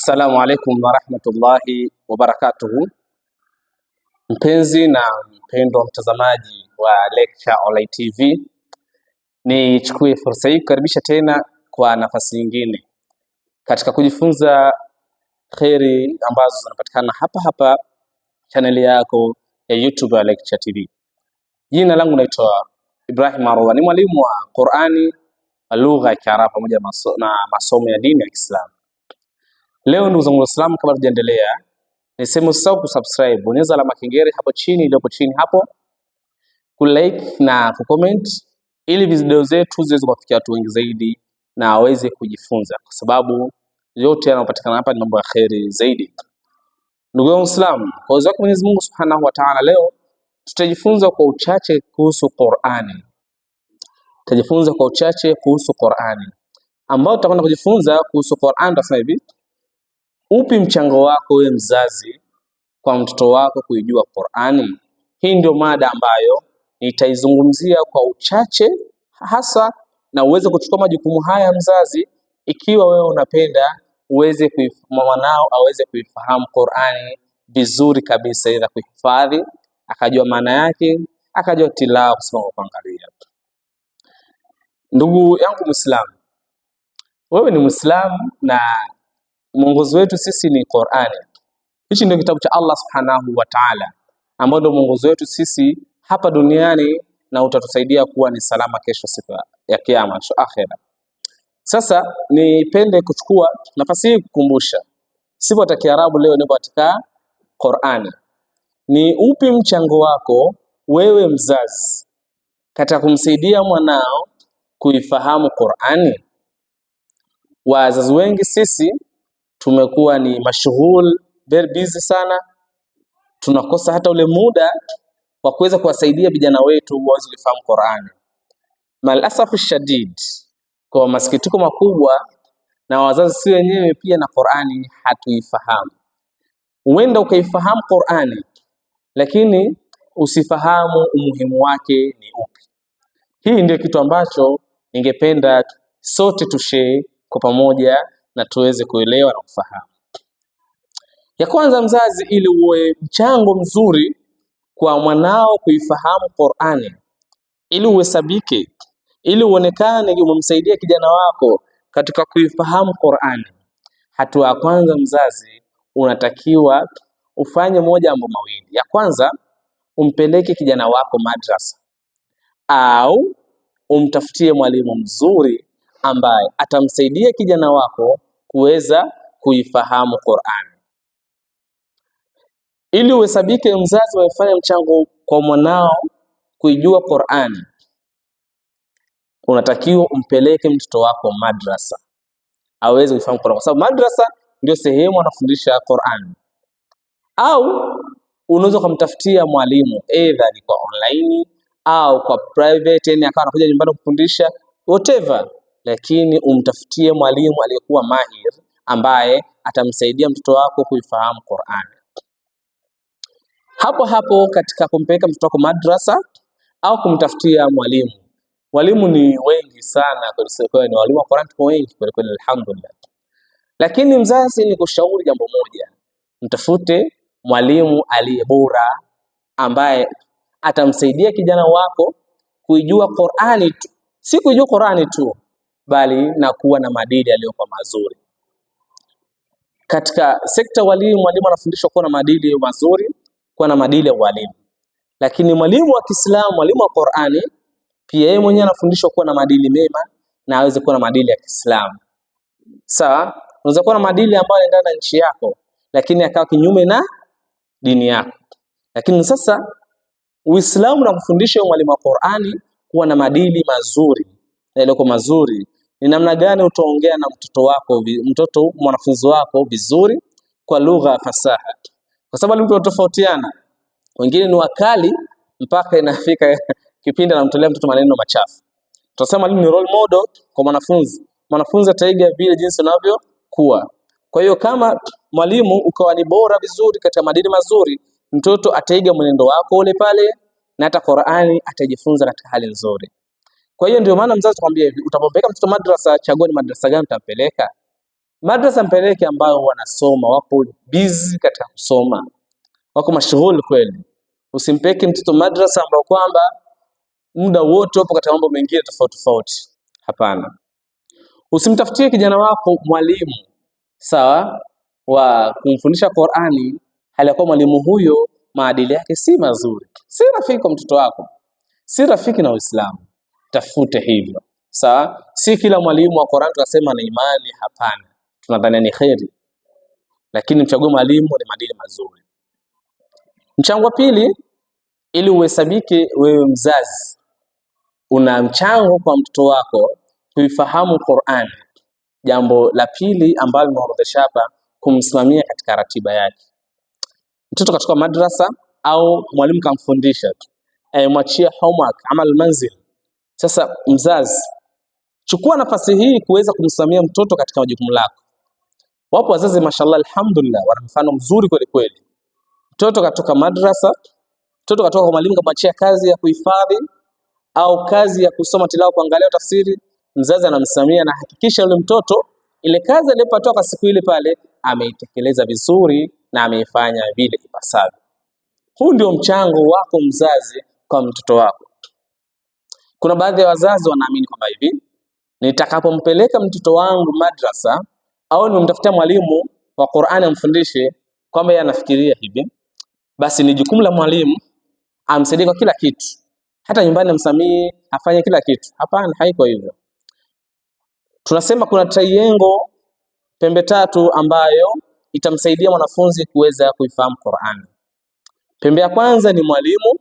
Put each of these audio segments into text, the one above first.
Assalamu alaikum warahmatullahi wabarakatuhu. Mpenzi na mpendwa mtazamaji wa Lecture Online TV, nichukue fursa hii kukaribisha tena kwa nafasi nyingine katika kujifunza kheri ambazo zinapatikana hapa channel yako ya YouTube ya Lecture TV. Jina langu naitwa Ibrahim Arwa, ni mwalimu wa Qur'ani, lugha ya Kiarabu pamoja na masomo ya dini ya Kiislamu. Leo ndugu zangu Waislamu, kabla tujaendelea, niseme usisahau kusubscribe, bonyeza alama kengele hapo chini iliyopo chini hapo, kulike na kucomment ili video zetu ziweze kufikia watu wengi zaidi na waweze kujifunza, kwa sababu yote yanayopatikana hapa ni mambo ya kheri zaidi. Ndugu zangu Waislamu, kwa uwezo wake Mwenyezi Mungu Subhanahu wa Ta'ala, leo tutajifunza kwa uchache kuhusu Qur'ani. Tutajifunza kwa uchache kuhusu Qur'ani, ambao tutakwenda kujifunza kuhusu Qur'ani. Tutasema hivi: upi mchango wako wewe mzazi kwa mtoto wako kuijua Qur'ani? Hii ndio mada ambayo nitaizungumzia kwa uchache hasa, na uweze kuchukua majukumu haya mzazi, ikiwa wewe unapenda uweze mwanao aweze kuifahamu Qur'ani vizuri kabisa, ili kuhifadhi, akajua maana yake, akajua tilawa, kusoma kwa kuangalia. Ndugu yangu Muislamu, wewe ni Muislamu na mwongozo wetu sisi ni Qur'ani. Hichi ndio kitabu cha Allah Subhanahu wa Ta'ala, ambao ndio mwongozo wetu sisi hapa duniani na utatusaidia kuwa ni salama kesho, siku ya kiyama, kesho akhera. Sasa nipende kuchukua nafasi hii kukumbusha sifa za Kiarabu leo ni katika Qur'ani. Ni upi mchango wako wewe mzazi katika kumsaidia mwanao kuifahamu Qur'ani? Wazazi wengi sisi tumekuwa ni mashughul, very busy sana, tunakosa hata ule muda wa kuweza kuwasaidia vijana wetu waweze kufahamu Qur'ani. Malasafu shadid, kwa masikitiko makubwa, na wazazi si wenyewe pia na Qur'ani hatuifahamu. Huenda ukaifahamu Qur'ani lakini usifahamu umuhimu wake ni upi. Hii ndio kitu ambacho ningependa sote tushare kwa pamoja na tuweze kuelewa na kufahamu. Ya kwanza, mzazi, ili uwe mchango mzuri kwa mwanao kuifahamu Qur'ani, ili uhesabike, ili uonekane umemsaidia kijana wako katika kuifahamu Qur'ani, hatua ya kwanza mzazi, unatakiwa ufanye moja mambo mawili. Ya kwanza, umpeleke kijana wako madrasa au umtafutie mwalimu mzuri ambaye atamsaidia kijana wako kuweza kuifahamu Qur'ani. Ili uhesabike mzazi wafanye mchango kwa mwanao kuijua Qur'ani, unatakiwa umpeleke mtoto wako madrasa aweze kuifahamu Qur'ani, kwa sababu madrasa ndio sehemu anafundisha Qur'ani. Au unaweza kumtafutia mwalimu, either ni kwa online au kwa private, yani akawa anakuja nyumbani kufundisha, whatever, lakini umtafutie mwalimu aliyekuwa mahir ambaye atamsaidia mtoto wako kuifahamu Qur'ani. Hapo katika kumpeleka mtoto wako madrasa au kumtafutia mwalimu. Walimu ni wengi sana kwa ni walimu wa Qur'ani kwa wengi kwa kweli, alhamdulillah. Lakini mzazi, ni kushauri jambo moja: mtafute mwalimu aliye bora ambaye atamsaidia kijana wako kuijua Qur'ani tu, si kuijua Qur'ani tu, bali na kuwa na maadili yaliyokuwa mazuri. Katika sekta mwalimu anafundishwa kuwa na maadili mazuri, kuwa na maadili ya walimu. Lakini mwalimu wa Kiislamu, mwalimu wa Qur'ani, pia yeye mwenyewe anafundishwa kuwa na maadili mema na aweze kuwa na maadili ya Kiislamu. Sawa, unaweza kuwa na maadili ambayo yanaendana na nchi yako lakini akawa kinyume na dini yako. Lakini sasa Uislamu unakufundisha mwalimu wa Qur'ani kuwa na maadili mazuri, na ile kwa mazuri ni namna gani utaongea na mwanafunzi wako vizuri kwa lugha fasaha, kwa sababu mtu tofautiana. Wengine ni wakali mpaka inafika kipindi anamtolea mtoto maneno machafu. Tutasema mwalimu ni role model kwa mwanafunzi ataiga vile jinsi anavyokuwa. Kwa hiyo kama mwalimu ukawa ni bora vizuri katika maadili mazuri, mtoto ataiga mwenendo wako ule pale, na hata Qur'ani atajifunza katika hali nzuri. Kwa hiyo ndio maana mzazi tukwambia hivi, utapopeleka mtoto madrasa, chagua ni madrasa gani utampeleka. Madrasa mpeleke ambao wanasoma, wapo busy katika kusoma, wako mashughuli kweli. Usimpeke mtoto madrasa ambao kwamba muda wote wapo katika mambo mengine tofauti tofauti. Hapana. Usimtafutie kijana wako mwalimu sawa wa kumfundisha Qur'ani hali ya kuwa mwalimu huyo maadili yake si mazuri, si rafiki kwa mtoto wako, si rafiki na Uislamu. Tafute hivyo sawa. Si kila mwalimu wa Qur'an tunasema na imani, hapana, tunadhania ni kheri, lakini mchague mwalimu ni maadili mazuri. Mchango wa pili, ili uhesabike wewe mzazi una mchango kwa mtoto wako kuifahamu Qur'an. Jambo la pili ambalo nimeorodhesha hapa, kumsimamia katika ratiba yake. Mtoto katika madrasa au mwalimu kamfundisha, mwachia homework, amal manzil. Sasa mzazi, chukua nafasi hii kuweza kumsimamia mtoto katika majukumu lako. Wapo wazazi mashallah, alhamdulillah, wana mfano mzuri kweli kweli. Mtoto katoka madrasa, mtoto katoka kwa mwalimu kamwachia kazi ya kuhifadhi au kazi ya kusoma tilawa, kuangalia tafsiri, mzazi anamsimamia na hakikisha yule mtoto ile kazi aliyopata kwa siku ile pale ameitekeleza vizuri na ameifanya vile ipasavyo. Huu ndio mchango wako mzazi kwa mtoto wako. Kuna baadhi ya wazazi wanaamini kwamba hivi, nitakapompeleka mtoto wangu madrasa au nimemtafutia mwalimu wa Qur'ani amfundishe, kwamba yeye anafikiria hivi, basi ni jukumu la mwalimu amsaidie kwa kila kitu, hata nyumbani amsamie, afanye kila kitu. Hapana, haiko hivyo. Tunasema kuna triangle, pembe tatu ambayo itamsaidia mwanafunzi kuweza kuifahamu Qur'an. Pembe ya kwanza ni mwalimu,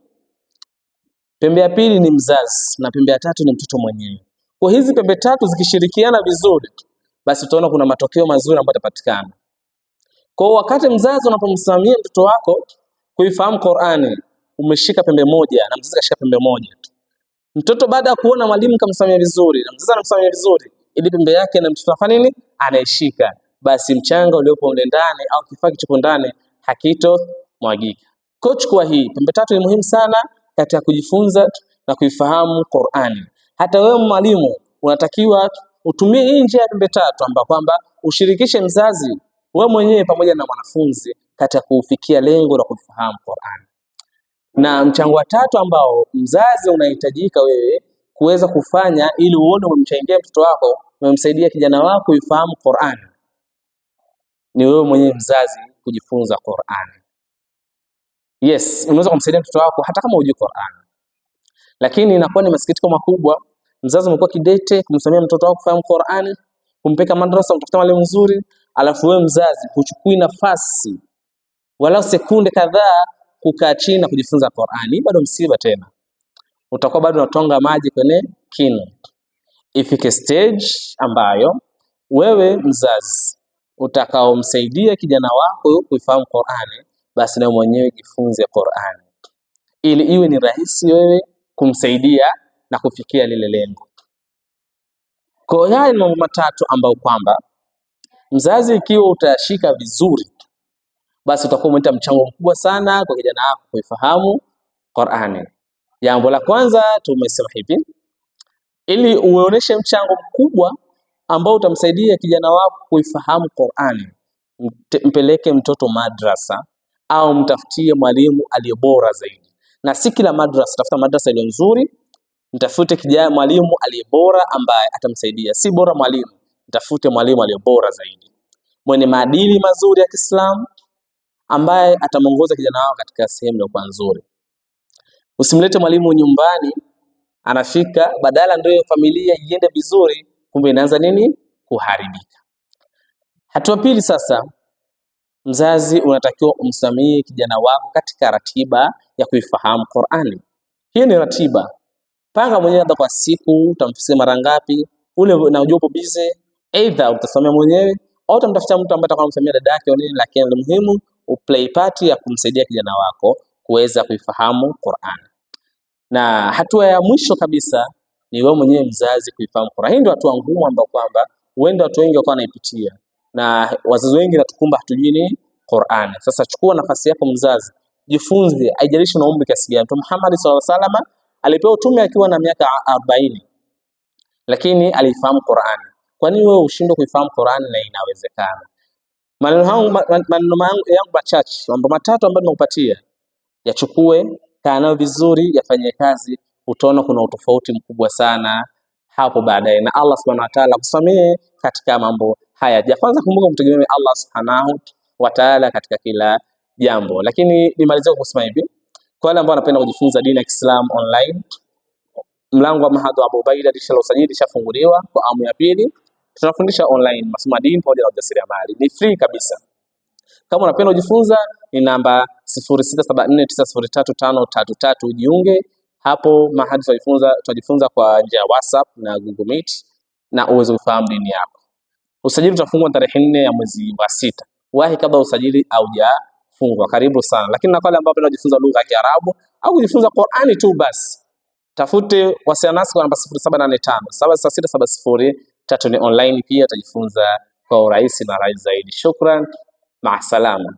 pembe ya pili ni mzazi, na pembe ya tatu ni mtoto mwenyewe. Kwa hizi pembe tatu zikishirikiana vizuri, basi utaona kuna matokeo mazuri ambayo yatapatikana. Kwa wakati mzazi unapomsimamia mtoto wako kuifahamu Qur'ani, umeshika pembe moja na mzazi kashika pembe moja. Mtoto baada ya kuona mwalimu kamsimamia vizuri na mzazi anamsimamia vizuri, ili pembe yake na mtoto afanye nini? Anaishika, basi mchanga uliopo ndani au kifaa kilichopo ndani hakito mwagika. Kwa chukua hii pembe tatu ni muhimu sana katika kujifunza na kuifahamu Qur'ani. Hata wewe mwalimu unatakiwa utumie hii njia ya pembe tatu, ambapo kwamba ushirikishe mzazi, wewe mwenyewe pamoja na mwanafunzi katika kufikia lengo la kufahamu Qur'ani. Na mchango wa tatu ambao mzazi unahitajika wewe kuweza kufanya ili uone umemchangia mtoto wako, umemsaidia kijana wako kuifahamu Qur'ani, ni wewe mwenyewe mzazi kujifunza Qur'ani. Yes, unaweza kumsaidia mtoto wako hata kama hujui Qur'ani, lakini inakuwa ni masikitiko makubwa mzazi umekuwa kidete kumsomea mtoto wako kufahamu Qur'ani, kumpeka madrasa, utafuta mwalimu mzuri, alafu wewe mzazi huchukui nafasi wala sekunde kadhaa kukaa chini na kujifunza Qur'ani. Bado msiba tena, utakuwa bado unatonga maji kwenye kinu. Ifike stage ambayo wewe mzazi utakaomsaidia kijana wako kuifahamu Qur'ani, basi na mwenyewe jifunze Qur'ani ili iwe ni rahisi wewe kumsaidia na kufikia lile lengo. Kwa hiyo haya ni mambo matatu ambayo kwamba mzazi ikiwa utashika vizuri, basi utakuwa umeleta mchango mkubwa sana kwa kijana wako kuifahamu Qur'ani. Jambo la kwanza tumesema hivi, ili uoneshe mchango mkubwa ambao utamsaidia kijana wako kuifahamu Qur'ani, mpeleke mtoto madrasa au mtafutie mwalimu aliye bora zaidi. Na si kila madrasa, tafuta madrasa iliyo nzuri, mtafute kijana mwalimu aliye bora ambaye atamsaidia. Si bora mwalimu, mtafute mwalimu aliye bora zaidi, mwenye maadili mazuri ya Kiislamu, ambaye atamongoza kijana wako katika sehemu iliyo nzuri. Usimlete mwalimu nyumbani, anafika badala ndio familia iende vizuri, kumbe inaanza nini? Kuharibika. Hatua pili sasa, mzazi unatakiwa umsamie kijana wako katika ratiba ya kuifahamu Qur'ani. Hii ni ratiba. Panga mwenyewe hata kwa siku utamfisia mara ngapi, ule na ujopo busy, either utasomea mwenyewe au utamtafuta mtu ambaye atakwamsomea dada yake au nini, lakini ni muhimu uplay part ya kumsaidia kijana wako kuweza kuifahamu Qur'ani. Na hatua ya mwisho kabisa ni wewe mwenyewe mzazi kuifahamu Qur'ani. Hii ndio hatua ngumu ambayo kwamba huenda watu wengi wakawa wanaipitia, na wazazi wengi natukumba hatujui Qur'ani. Sasa chukua nafasi yako mzazi, jifunze, haijalishi una umri kiasi gani. Mtume Muhammad SAW alipewa utume akiwa na miaka 40, lakini alifahamu Qur'ani. Kwa nini wewe ushindwe kuifahamu Qur'ani na inawezekana? Maneno yangu machache, mambo matatu ambayo nimekupatia, yachukue, kaa nayo vizuri, yafanyie kazi, utaona kuna utofauti mkubwa sana hapo baadaye, na Allah subhanahu wa ta'ala kusamehe katika mambo haya. Ya kwanza, kumbuka kumtegemea Allah subhanahu wa ta'ala katika kila jambo. Lakini nimalizie kwa kusema hivi, kwa wale ambao wanapenda kujifunza dini ya Kiislamu online, mlango wa Mahad wa Abu Ubaida dirisha la usajili lishafunguliwa kwa awamu ya pili. Tunafundisha online masomo dini pamoja na ujasiriamali, ni free kabisa. Kama unapenda kujifunza, ni namba 0674903533, ujiunge hapo Mahad. Tutajifunza kwa njia ya WhatsApp na Google Meet na uweze kufahamu dini yako. Usajili utafungwa tarehe 4 ya mwezi wa 6. Wahi kabla usajili haujafungwa. Karibu sana. Lakini na wale ambao wanapenda kujifunza lugha ya Kiarabu au kujifunza Qur'ani tu basi, tafute wasiliana nasi kwa namba 0785 76670. Ni online pia utajifunza kwa urahisi na rahisi zaidi. Shukran, maasalama.